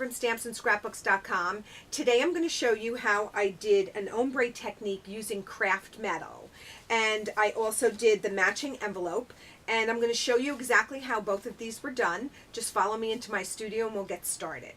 from StampsAndScrapbooks.com. Today I'm going to show you how I did an ombre technique using craft metal. And I also did the matching envelope. And I'm going to show you exactly how both of these were done. Just follow me into my studio and we'll get started.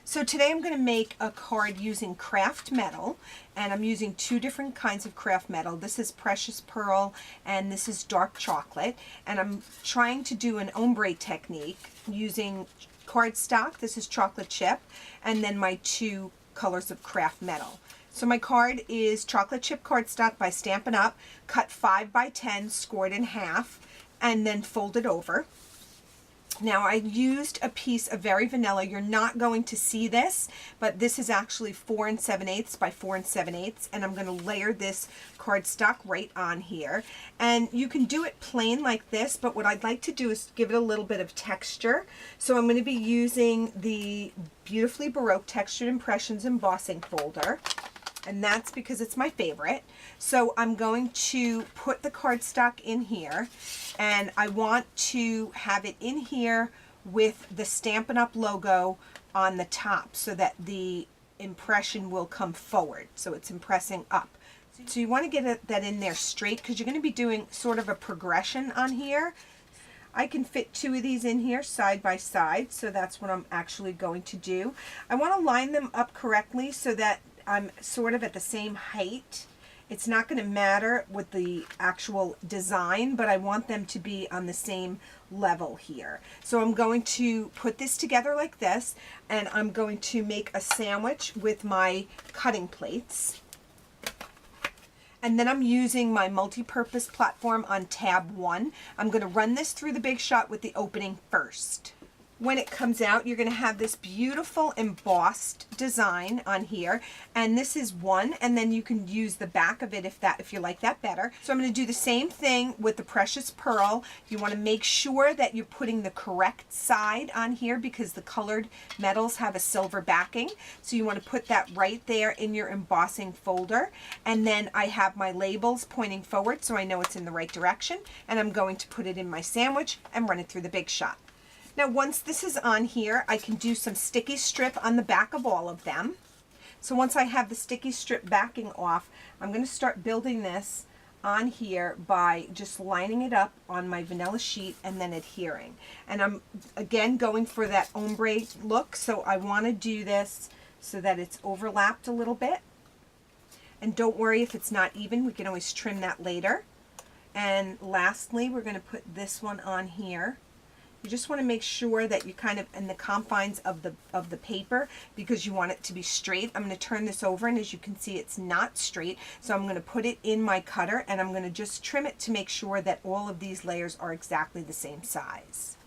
So today I'm going to make a card using craft metal, and I'm using two different kinds of craft metal. This is precious pearl and this is dark chocolate, and I'm trying to do an ombre technique using cardstock. This is chocolate chip, and then my two colors of craft metal. So my card is chocolate chip cardstock by Stampin' Up, cut 5 by 10, scored in half, and then folded over. Now I used a piece of Very Vanilla. You're not going to see this, but this is actually 4 7/8 by 4 7/8, and I'm going to layer this cardstock right on here. And you can do it plain like this, but what I'd like to do is give it a little bit of texture. So I'm going to be using the Beautifully Baroque Textured Impressions Embossing folder, and that's because it's my favorite. So I'm going to put the cardstock in here, and I want to have it in here with the Stampin' Up logo on the top so that the impression will come forward, so it's impressing up. So you want to get that in there straight because you're going to be doing sort of a progression on here. I can fit 2 of these in here side by side, so that's what I'm actually going to do. I want to line them up correctly so that I'm sort of at the same height. It's not going to matter with the actual design, but I want them to be on the same level here. So I'm going to put this together like this, and I'm going to make a sandwich with my cutting plates. And then I'm using my multi-purpose platform on tab 1. I'm going to run this through the Big Shot with the opening first. When it comes out, you're going to have this beautiful embossed design on here, and this is one, and then you can use the back of it if you like that better. So I'm going to do the same thing with the precious pearl. You want to make sure that you're putting the correct side on here because the colored metals have a silver backing. So you want to put that right there in your embossing folder, and then I have my labels pointing forward so I know it's in the right direction, and I'm going to put it in my sandwich and run it through the Big Shot. Now once this is on here, I can do some sticky strip on the back of all of them. So once I have the sticky strip backing off, I'm going to start building this on here by just lining it up on my vanilla sheet and then adhering. And I'm again going for that ombre look, so I want to do this so that it's overlapped a little bit. And don't worry if it's not even, we can always trim that later. And lastly, we're going to put this one on here. You just want to make sure that you're kind of in the confines of the paper because you want it to be straight. I'm going to turn this over, and as you can see, it's not straight. So I'm going to put it in my cutter, and I'm going to just trim it to make sure that all of these layers are exactly the same size.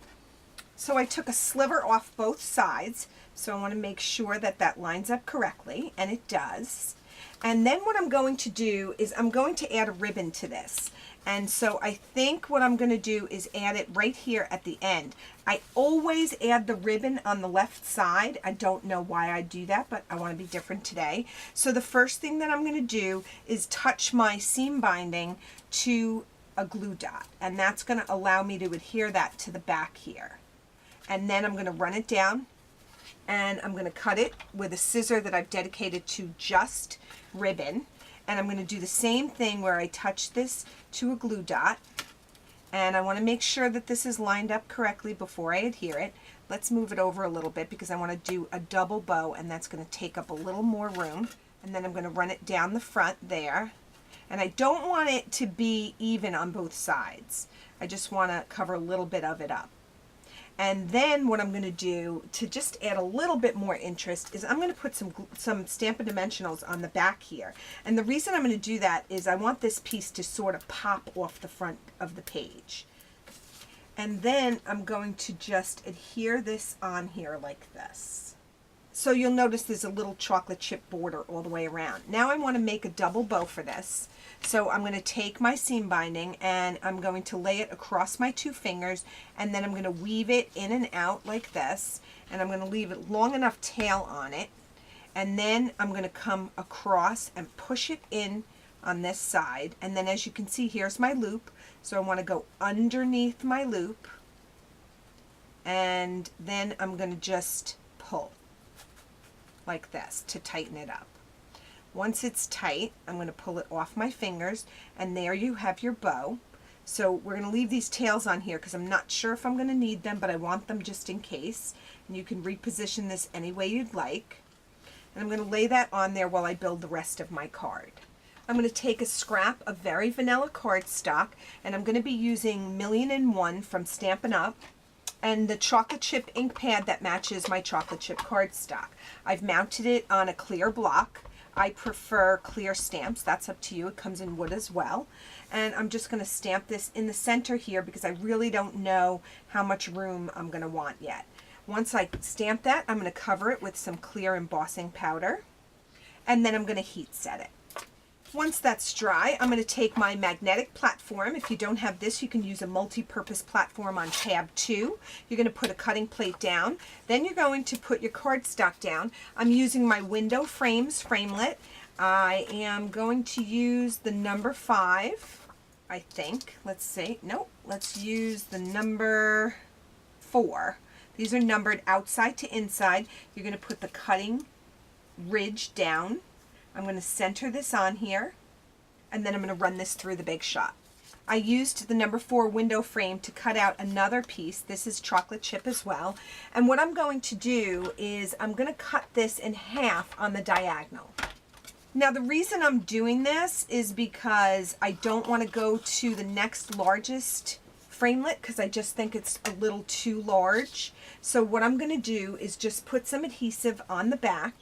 So I took a sliver off both sides, so I want to make sure that that lines up correctly, and it does. And then what I'm going to do is I'm going to add a ribbon to this. And so I think what I'm going to do is add it right here at the end. I always add the ribbon on the left side. I don't know why I do that, but I want to be different today. So the first thing that I'm going to do is touch my seam binding to a glue dot, and that's going to allow me to adhere that to the back here. And then I'm going to run it down, and I'm going to cut it with a scissor that I've dedicated to just ribbon. And I'm going to do the same thing where I touch this to a glue dot, and I want to make sure that this is lined up correctly before I adhere it. Let's move it over a little bit because I want to do a double bow, and that's going to take up a little more room. And then I'm going to run it down the front there, and I don't want it to be even on both sides. I just want to cover a little bit of it up. And then what I'm going to do to just add a little bit more interest is I'm going to put some Stampin' Dimensionals on the back here. And the reason I'm going to do that is I want this piece to sort of pop off the front of the page. And then I'm going to just adhere this on here like this. So you'll notice there's a little chocolate chip border all the way around. Now I want to make a double bow for this. So I'm going to take my seam binding and I'm going to lay it across my 2 fingers, and then I'm going to weave it in and out like this, and I'm going to leave it long enough tail on it, and then I'm going to come across and push it in on this side, and then as you can see, here's my loop. So I want to go underneath my loop, and then I'm going to just pull. like this to tighten it up. Once it's tight, I'm going to pull it off my fingers, and there you have your bow. So we're going to leave these tails on here because I'm not sure if I'm going to need them, but I want them just in case. And you can reposition this any way you'd like. And I'm going to lay that on there while I build the rest of my card. I'm going to take a scrap of very vanilla cardstock, and I'm going to be using 1,000,001 from Stampin' Up! And the chocolate chip ink pad that matches my chocolate chip cardstock. I've mounted it on a clear block. I prefer clear stamps. That's up to you. It comes in wood as well. And I'm just going to stamp this in the center here because I really don't know how much room I'm going to want yet. Once I stamp that, I'm going to cover it with some clear embossing powder. And then I'm going to heat set it. Once that's dry, I'm going to take my magnetic platform. If you don't have this, you can use a multi-purpose platform on tab 2. You're going to put a cutting plate down. Then you're going to put your cardstock down. I'm using my window frames framelit. I am going to use the number 5, I think. Let's see. Nope. Let's use the number 4. These are numbered outside to inside. You're going to put the cutting ridge down. I'm going to center this on here, and then I'm going to run this through the Big Shot. I used the number 4 window frame to cut out another piece. This is chocolate chip as well. And what I'm going to do is I'm going to cut this in half on the diagonal. Now the reason I'm doing this is because I don't want to go to the next largest framelit because I just think it's a little too large. So what I'm going to do is just put some adhesive on the back,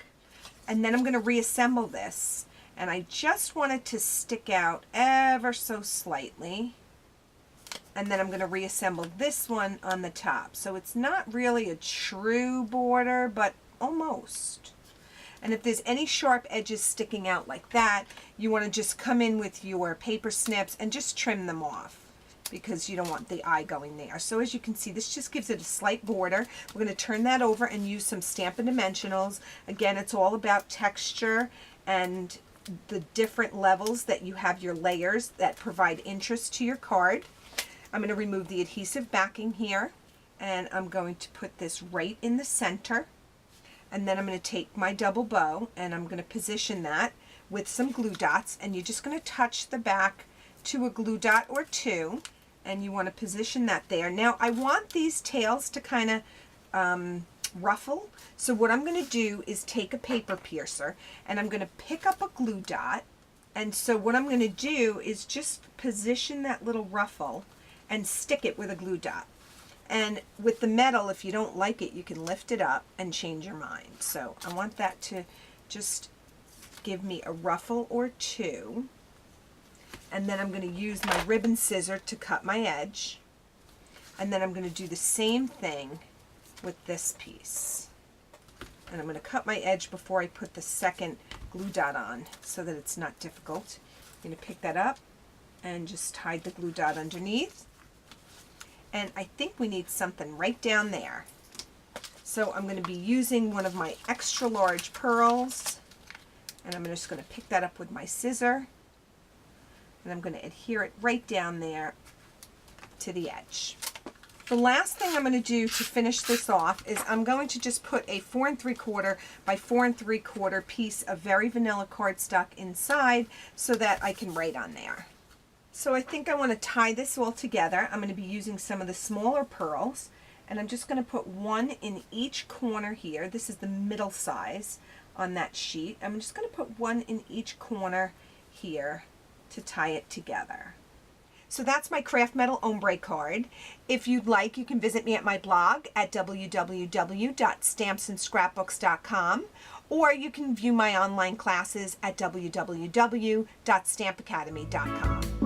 and then I'm going to reassemble this, and I just want it to stick out ever so slightly, and then I'm going to reassemble this one on the top. So it's not really a true border, but almost. And if there's any sharp edges sticking out like that, you want to just come in with your paper snips and just trim them off, because you don't want the eye going there. So as you can see, this just gives it a slight border. We're going to turn that over and use some Stampin' Dimensionals. Again, it's all about texture and the different levels that you have your layers that provide interest to your card. I'm going to remove the adhesive backing here, and I'm going to put this right in the center. And then I'm going to take my double bow and I'm going to position that with some glue dots, and you're just going to touch the back to a glue dot or 2. And you want to position that there. Now I want these tails to kind of ruffle. So what I'm going to do is take a paper piercer, and I'm going to pick up a glue dot. And so what I'm going to do is just position that little ruffle and stick it with a glue dot. And with the metal, if you don't like it, you can lift it up and change your mind. So I want that to just give me a ruffle or 2. And then I'm going to use my ribbon scissor to cut my edge. And then I'm going to do the same thing with this piece. And I'm going to cut my edge before I put the second glue dot on so that it's not difficult. I'm going to pick that up and just hide the glue dot underneath. And I think we need something right down there. So I'm going to be using one of my extra large pearls. And I'm just going to pick that up with my scissor. And I'm going to adhere it right down there to the edge. The last thing I'm going to do to finish this off is I'm going to just put a 4 3/4 by 4 3/4 piece of very vanilla cardstock inside so that I can write on there. So I think I want to tie this all together. I'm going to be using some of the smaller pearls, and I'm just going to put one in each corner here. This is the middle size on that sheet. I'm just going to put one in each corner here to tie it together. So that's my craft metal ombre card. If you'd like, you can visit me at my blog at www.StampsAndScrapbooks.com, or you can view my online classes at www.stampacademy.com.